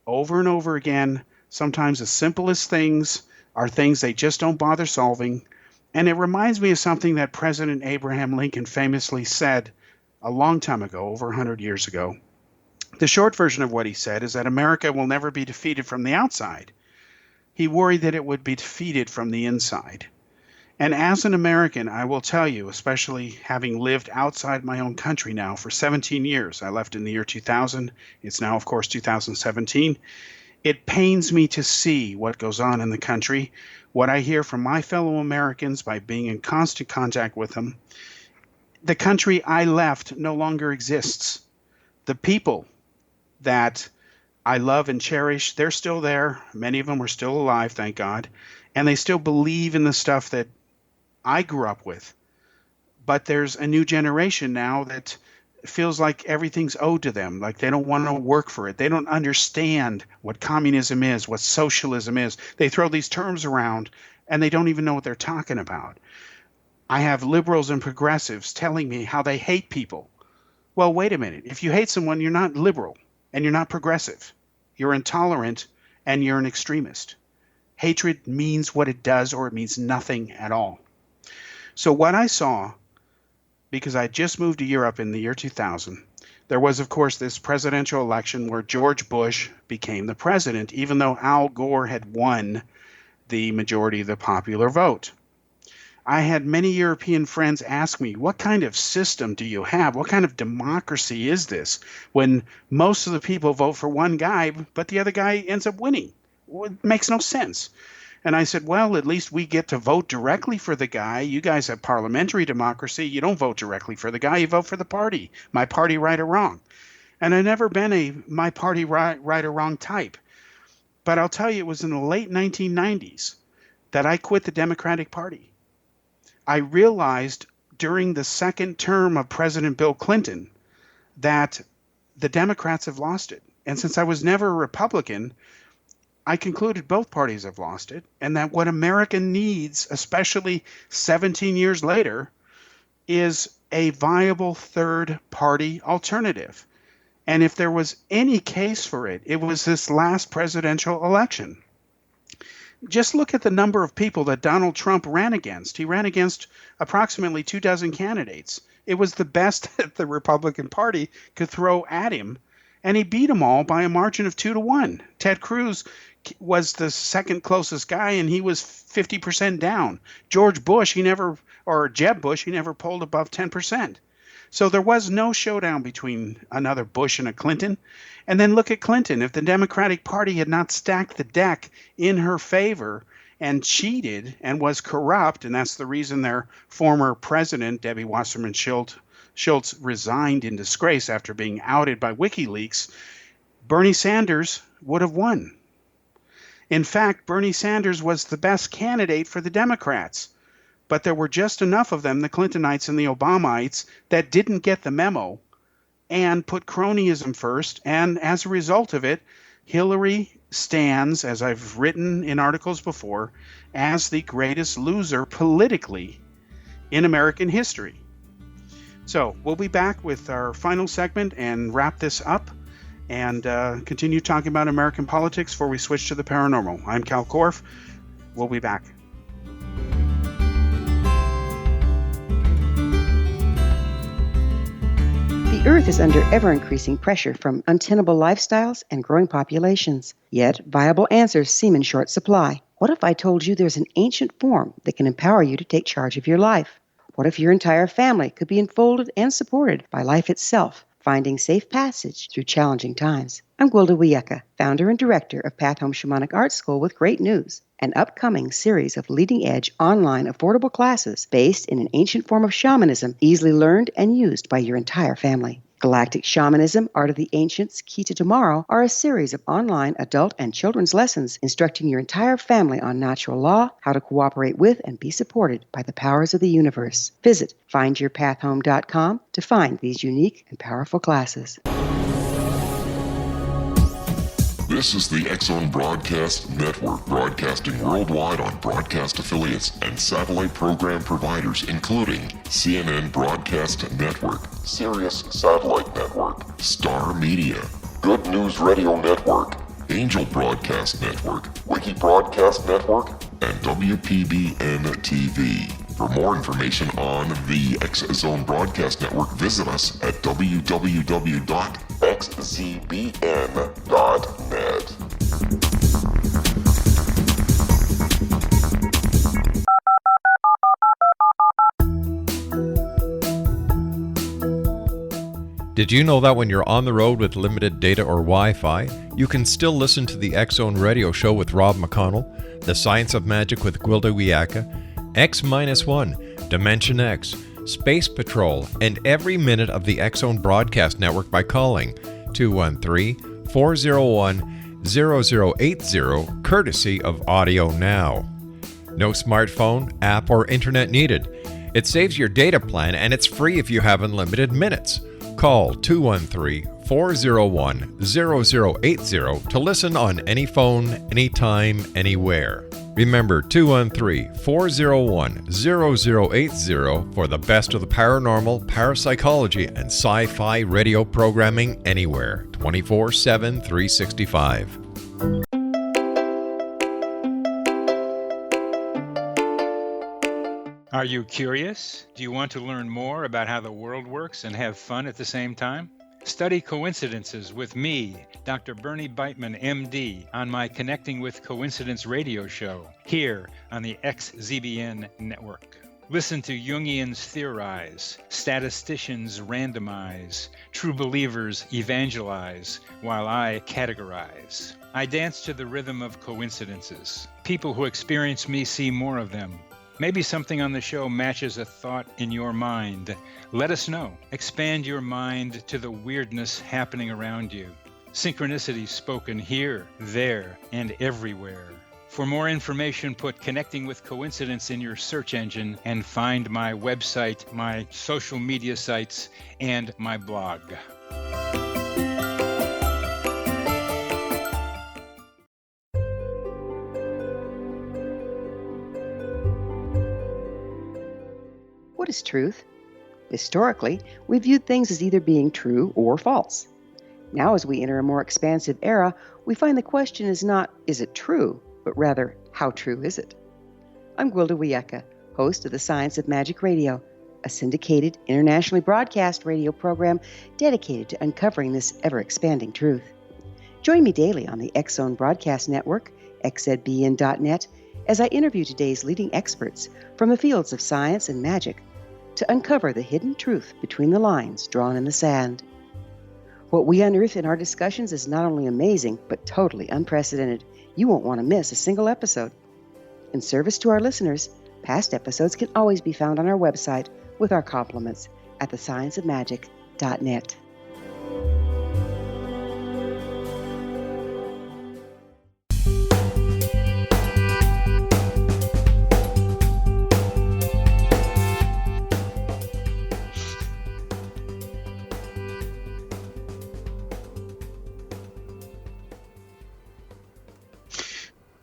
over and over again, sometimes the simplest things are things they just don't bother solving. And it reminds me of something that President Abraham Lincoln famously said a long time ago, over 100 years ago. The short version of what he said is that America will never be defeated from the outside. He worried that it would be defeated from the inside. And as an American, I will tell you, especially having lived outside my own country now for 17 years, I left in the year 2000. It's now, of course, 2017. It pains me to see what goes on in the country, what I hear from my fellow Americans by being in constant contact with them. The country I left no longer exists. The people that I love and cherish, they're still there. Many of them are still alive, thank God. And they still believe in the stuff that I grew up with. But there's a new generation now that feels like everything's owed to them, like they don't want to work for it. They don't understand what communism is, what socialism is. They throw these terms around and they don't even know what they're talking about. I have liberals and progressives telling me how they hate people. Well, wait a minute. If you hate someone, you're not liberal and you're not progressive. You're intolerant and you're an extremist. Hatred means what it does, or it means nothing at all. So what I saw, because I just moved to Europe in the year 2000, there was, of course, this presidential election where George Bush became the president, even though Al Gore had won the majority of the popular vote. I had many European friends ask me, what kind of system do you have? What kind of democracy is this when most of the people vote for one guy, but the other guy ends up winning? Well, it makes no sense. And I said, well, at least we get to vote directly for the guy. You guys have parliamentary democracy. You don't vote directly for the guy. You vote for the party. My party, right or wrong. And I've never been a my party, right or wrong type. But I'll tell you, it was in the late 1990s that I quit the Democratic Party. I realized during the second term of President Bill Clinton that the Democrats have lost it. And since I was never a Republican, I concluded both parties have lost it, and that what America needs, especially 17 years later, is a viable third-party alternative. And if there was any case for it, it was this last presidential election. Just look at the number of people that Donald Trump ran against. He ran against approximately 24 candidates. It was the best that the Republican Party could throw at him, and he beat them all by a margin of 2-1. Ted Cruz was the second closest guy, and he was 50% down. George Bush, Jeb Bush, he never polled above 10%. So there was no showdown between another Bush and a Clinton. And then look at Clinton. If the Democratic Party had not stacked the deck in her favor and cheated and was corrupt, and that's the reason their former president, Debbie Wasserman Schultz, resigned in disgrace after being outed by WikiLeaks, Bernie Sanders would have won. In fact, Bernie Sanders was the best candidate for the Democrats, but there were just enough of them, the Clintonites and the Obamites, that didn't get the memo and put cronyism first. And as a result of it, Hillary stands, as I've written in articles before, as the greatest loser politically in American history. So we'll be back with our final segment and wrap this up and continue talking about American politics before we switch to the paranormal. I'm Kal Korff. We'll be back. The The Earth is under ever-increasing pressure from untenable lifestyles and growing populations. Yet, viable answers seem in short supply. What if I told you there's an ancient form that can empower you to take charge of your life? What if your entire family could be enfolded and supported by life itself, finding safe passage through challenging times? I'm Gwilda Wiyaka, founder and director of Path Home Shamanic Art School, with great news: an upcoming series of leading-edge online affordable classes based in an ancient form of shamanism, easily learned and used by your entire family. Galactic Shamanism, Art of the Ancients, Key to Tomorrow are a series of online adult and children's lessons instructing your entire family on natural law, how to cooperate with and be supported by the powers of the universe. Visit findyourpathhome.com to find these unique and powerful classes. This is the X-Zone Broadcast Network, broadcasting worldwide on broadcast affiliates and satellite program providers, including CNN Broadcast Network, Sirius Satellite Network, Star Media, Good News Radio Network, Angel Broadcast Network, Wiki Broadcast Network, and WPBN TV. For more information on the X-Zone Broadcast Network, visit us at www.xzbn.net. Did you know that when you're on the road with limited data or Wi-Fi, you can still listen to the X-Zone Radio Show with Rob McConnell, The Science of Magic with Gwilda Wiyaka, X-1, Dimension X, Space Patrol, and every minute of the X-Zone Broadcast Network by calling 213-401-0080, courtesy of Audio Now. No smartphone, app, or internet needed. It saves your data plan, and it's free if you have unlimited minutes. Call 213-401-0080 to listen on any phone, anytime, anywhere. Remember, 213-401-0080 for the best of the paranormal, parapsychology, and sci-fi radio programming anywhere, 24/7, 365. Are you curious? Do you want to learn more about how the world works and have fun at the same time? Study coincidences with me, Dr. Bernie Beitman, MD, on my Connecting with Coincidence radio show, here on the XZBN network. Listen to Jungians theorize, statisticians randomize, true believers evangelize, while I categorize. I dance to the rhythm of coincidences. People who experience me see more of them. Maybe something on the show matches a thought in your mind. Let us know. Expand your mind to the weirdness happening around you. Synchronicity spoken here, there, and everywhere. For more information, put Connecting with Coincidence in your search engine and find my website, my social media sites, and my blog. What is truth? Historically, we viewed things as either being true or false. Now, as we enter a more expansive era, we find the question is not, is it true, but rather, how true is it? I'm Gwilda Wiyaka, host of The Science of Magic Radio, a syndicated, internationally broadcast radio program dedicated to uncovering this ever-expanding truth. Join me daily on the X-Zone Broadcast Network, xzbn.net, as I interview today's leading experts from the fields of science and magic to uncover the hidden truth between the lines drawn in the sand. What we unearth in our discussions is not only amazing, but totally unprecedented. You won't want to miss a single episode. In service to our listeners, past episodes can always be found on our website with our compliments at thescienceofmagic.net.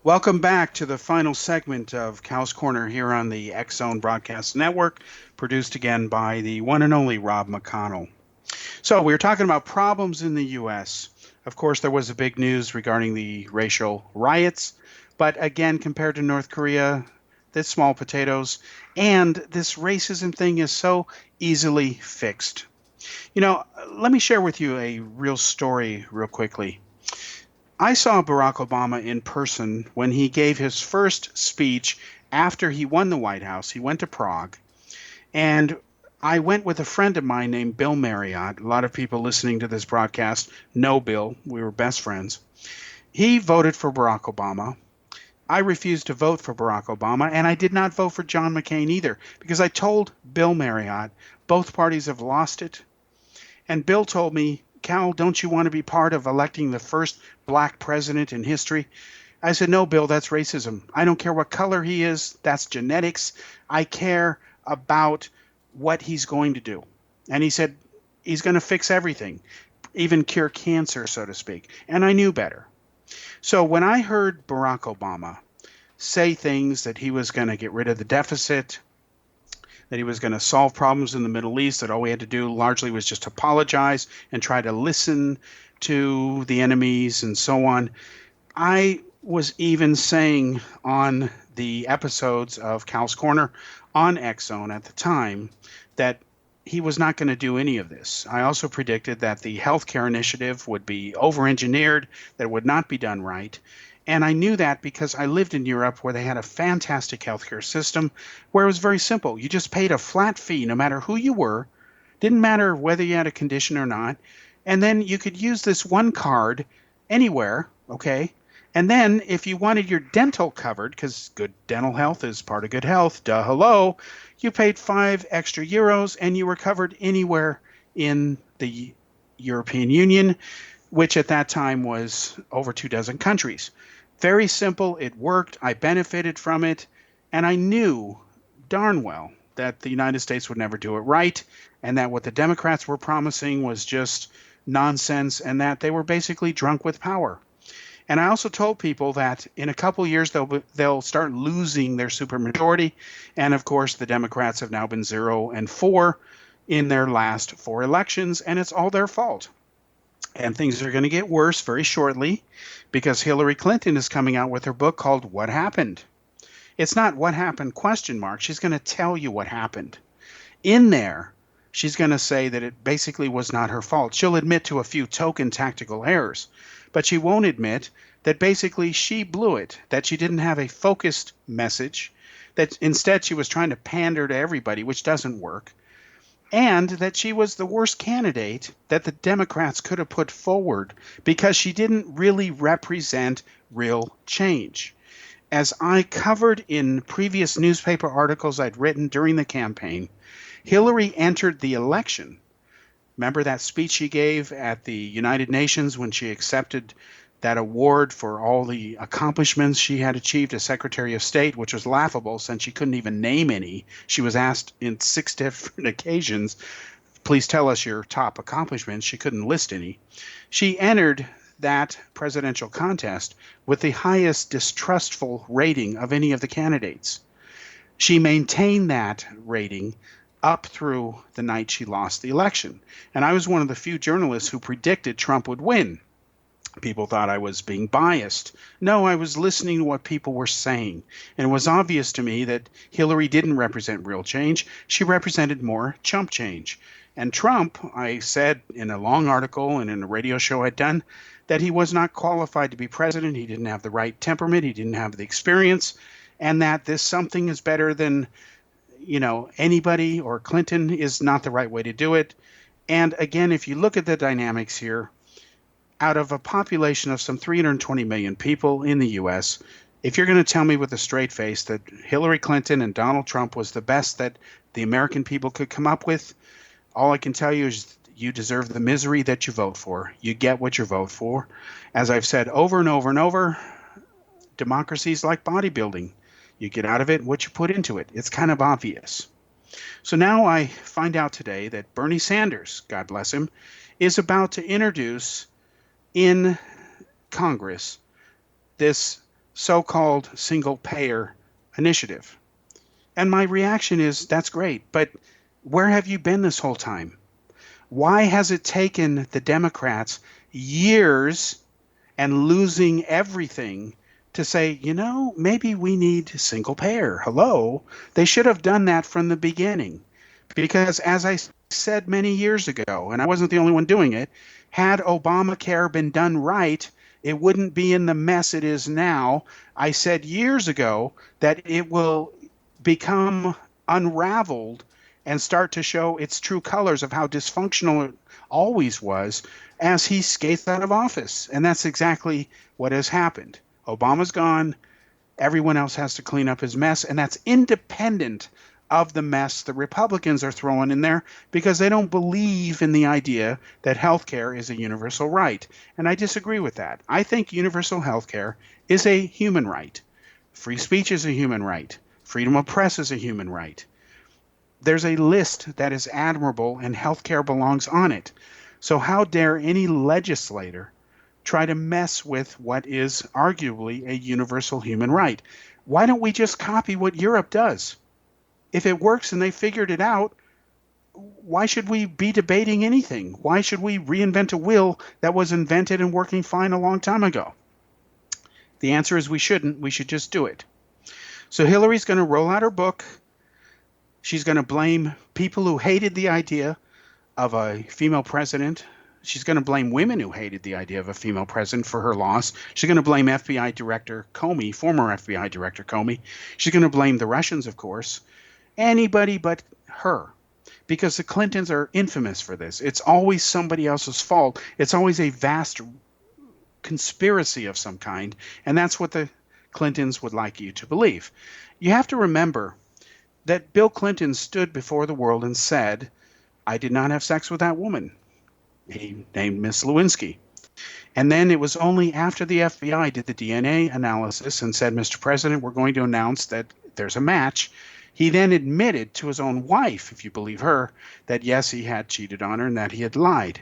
Welcome back to the final segment of Cal's Corner here on the X-Zone Broadcast Network, produced again by the one and only Rob McConnell. So we were talking about problems in the U.S. Of course, there was a big news regarding the racial riots, but again, compared to North Korea, that's small potatoes, and this racism thing is so easily fixed. Let me share with you a real story real quickly. I saw Barack Obama in person when he gave his first speech after he won the White House. He went to Prague, and I went with a friend of mine named Bill Marriott. A lot of people listening to this broadcast know Bill. We were best friends. He voted for Barack Obama. I refused to vote for Barack Obama, and I did not vote for John McCain either, because I told Bill Marriott both parties have lost it. And Bill told me, Cal, don't you want to be part of electing the first black president in history? I said, no, Bill, that's racism. I don't care what color he is. That's genetics. I care about what he's going to do. And he said, he's going to fix everything, even cure cancer, so to speak. And I knew better. So when I heard Barack Obama say things that he was going to get rid of the deficit, that he was going to solve problems in the Middle East, that all we had to do largely was just apologize and try to listen to the enemies and so on, I was even saying on the episodes of Cal's Corner on X-Zone at the time that he was not going to do any of this. I also predicted that the healthcare initiative would be over-engineered, that it would not be done right. And I knew that because I lived in Europe where they had a fantastic healthcare system where it was very simple. You just paid a flat fee no matter who you were, didn't matter whether you had a condition or not. And then you could use this one card anywhere, okay? And then if you wanted your dental covered, because good dental health is part of good health, duh, hello, you paid €5 extra and you were covered anywhere in the European Union, which at that time was over 24 countries. Very simple. It worked. I benefited from it. And I knew darn well that the United States would never do it right, and that what the Democrats were promising was just nonsense, and that they were basically drunk with power. And I also told people that in a couple years they'll start losing their supermajority. And of course, the Democrats have now been 0 and 4 in their last 4 elections, and it's all their fault. And things are going to get worse very shortly because Hillary Clinton is coming out with her book called What Happened? It's not what happened ? She's going to tell you what happened. In there, she's going to say that it basically was not her fault. She'll admit to a few token tactical errors, but she won't admit that basically she blew it, that she didn't have a focused message, that instead she was trying to pander to everybody, which doesn't work, and that she was the worst candidate that the Democrats could have put forward because she didn't really represent real change. As I covered in previous newspaper articles I'd written during the campaign, Hillary entered the election. Remember that speech she gave at the United Nations when she accepted that award for all the accomplishments she had achieved as Secretary of State, which was laughable since she couldn't even name any. She was asked in 6 different occasions, please tell us your top accomplishments. She couldn't list any. She entered that presidential contest with the highest distrustful rating of any of the candidates. She maintained that rating up through the night she lost the election. And I was one of the few journalists who predicted Trump would win. People thought I was being biased. No, I was listening to what people were saying. And it was obvious to me that Hillary didn't represent real change. She represented more chump change. And Trump, I said in a long article and in a radio show I'd done, that he was not qualified to be president. He didn't have the right temperament. He didn't have the experience. And that this something is better than, anybody or Clinton is not the right way to do it. And again, if you look at the dynamics here, out of a population of some 320 million people in the U.S., if you're going to tell me with a straight face that Hillary Clinton and Donald Trump was the best that the American people could come up with, all I can tell you is you deserve the misery that you vote for. You get what you vote for. As I've said over and over and over, democracy is like bodybuilding. You get out of it what you put into it. It's kind of obvious. So now I find out today that Bernie Sanders, God bless him, is about to introduce in Congress this so-called single-payer initiative. And my reaction is, that's great, but where have you been this whole time? Why has it taken the Democrats years and losing everything to say, maybe we need single payer? Hello? They should have done that from the beginning. Because as I said many years ago, and I wasn't the only one doing it, had Obamacare been done right, it wouldn't be in the mess it is now. I said years ago that it will become unraveled and start to show its true colors of how dysfunctional it always was as he skates out of office. And that's exactly what has happened. Obama's gone. Everyone else has to clean up his mess, and that's independent of the mess the Republicans are throwing in there because they don't believe in the idea that health care is a universal right. And I disagree with that. I think universal health care is a human right. Free speech is a human right. Freedom of press is a human right. There's a list that is admirable, and health care belongs on it. So how dare any legislator try to mess with what is arguably a universal human right? Why don't we just copy what Europe does? If it works and they figured it out, why should we be debating anything? Why should we reinvent a wheel that was invented and working fine a long time ago? The answer is we shouldn't. We should just do it. So Hillary's going to roll out her book. She's going to blame people who hated the idea of a female president. She's going to blame women who hated the idea of a female president for her loss. She's going to blame FBI Director Comey, former FBI Director Comey. She's going to blame the Russians, of course. Anybody but her, because the Clintons are infamous for this. It's always somebody else's fault. It's always a vast conspiracy of some kind, and that's what the Clintons would like you to believe. You have to remember that Bill Clinton stood before the world and said, I did not have sex with that woman. He named Miss Lewinsky. And then it was only after the FBI did the DNA analysis and said, Mr. President, we're going to announce that there's a match. He then admitted to his own wife, if you believe her, that yes, he had cheated on her and that he had lied.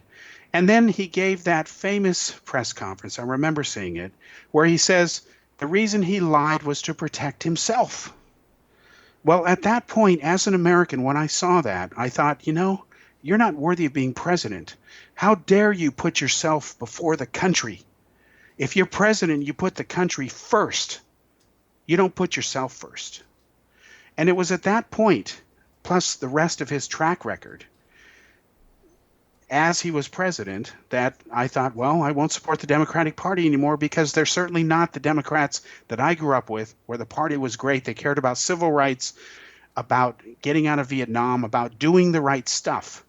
And then he gave that famous press conference, I remember seeing it, where he says the reason he lied was to protect himself. Well, at that point, as an American, when I saw that, I thought, you're not worthy of being president. How dare you put yourself before the country? If you're president, you put the country first. You don't put yourself first. And it was at that point, plus the rest of his track record, as he was president, that I thought, well, I won't support the Democratic Party anymore because they're certainly not the Democrats that I grew up with, where the party was great. They cared about civil rights, about getting out of Vietnam, about doing the right stuff.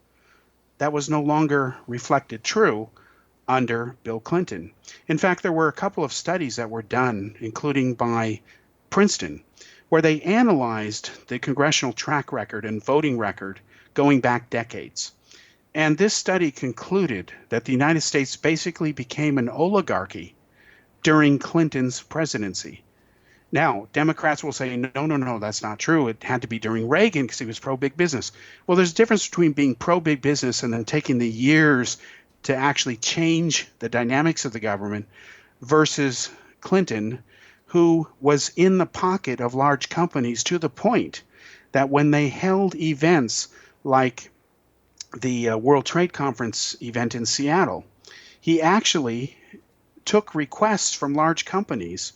That was no longer reflected true under Bill Clinton. In fact, there were a couple of studies that were done, including by Princeton, where they analyzed the congressional track record and voting record going back decades. And this study concluded that the United States basically became an oligarchy during Clinton's presidency. Now, Democrats will say, no, that's not true. It had to be during Reagan because he was pro-big business. Well, there's a difference between being pro-big business and then taking the years to actually change the dynamics of the government versus Clinton, who was in the pocket of large companies to the point that when they held events like the World Trade Conference event in Seattle, he actually took requests from large companies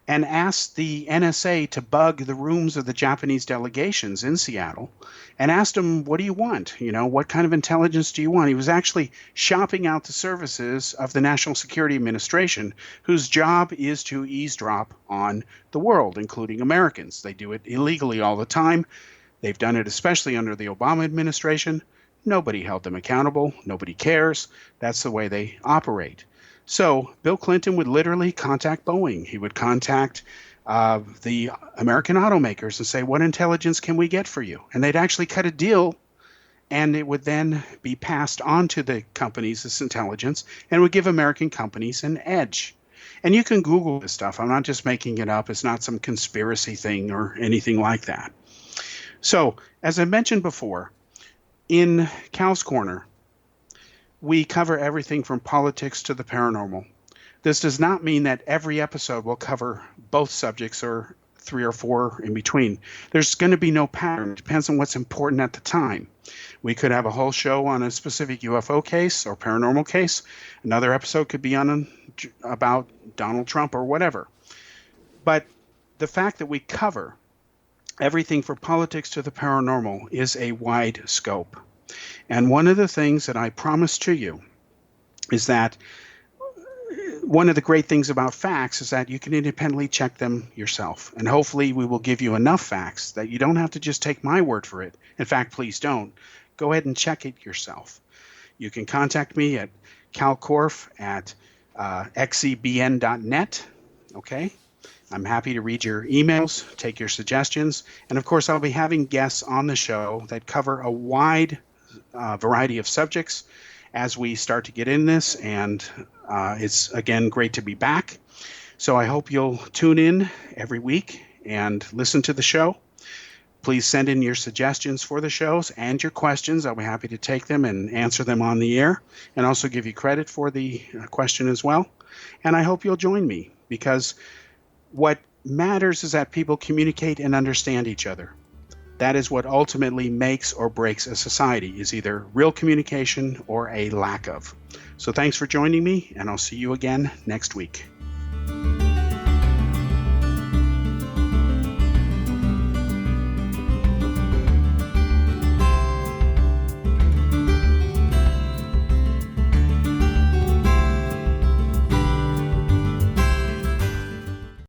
and asked the NSA to bug the rooms of the Japanese delegations in Seattle and asked them, what do you want? What kind of intelligence do you want? He was actually shopping out the services of the National Security Administration, whose job is to eavesdrop on the world, including Americans. They do it illegally all the time. They've done it especially under the Obama administration. Nobody held them accountable. Nobody cares. That's the way they operate. So Bill Clinton would literally contact Boeing. He would contact the American automakers and say, what intelligence can we get for you? And they'd actually cut a deal, and it would then be passed on to the companies, this intelligence, and would give American companies an edge. And you can Google this stuff. I'm not just making it up. It's not some conspiracy thing or anything like that. So, as I mentioned before, in Cal's Corner, we cover everything from politics to the paranormal. This does not mean that every episode will cover both subjects or 3 or 4 in between. There's going to be no pattern. It depends on what's important at the time. We could have a whole show on a specific UFO case or paranormal case. Another episode could be on about Donald Trump or whatever. But the fact that we cover everything from politics to the paranormal is a wide scope. And one of the things that I promise to you is that one of the great things about facts is that you can independently check them yourself. And hopefully we will give you enough facts that you don't have to just take my word for it. In fact, please don't. Go ahead and check it yourself. You can contact me at Kal Korff at xcbn.net. Okay? I'm happy to read your emails, take your suggestions, and of course I'll be having guests on the show that cover a wide variety of subjects as we start to get in this, and it's again great to be back. So I hope you'll tune in every week and listen to the show. Please send in your suggestions for the shows and your questions. I'll be happy to take them and answer them on the air, and also give you credit for the question as well. And I hope you'll join me, because what matters is that people communicate and understand each other. That is what ultimately makes or breaks a society, is either real communication or a lack of. So thanks for joining me, and I'll see you again next week.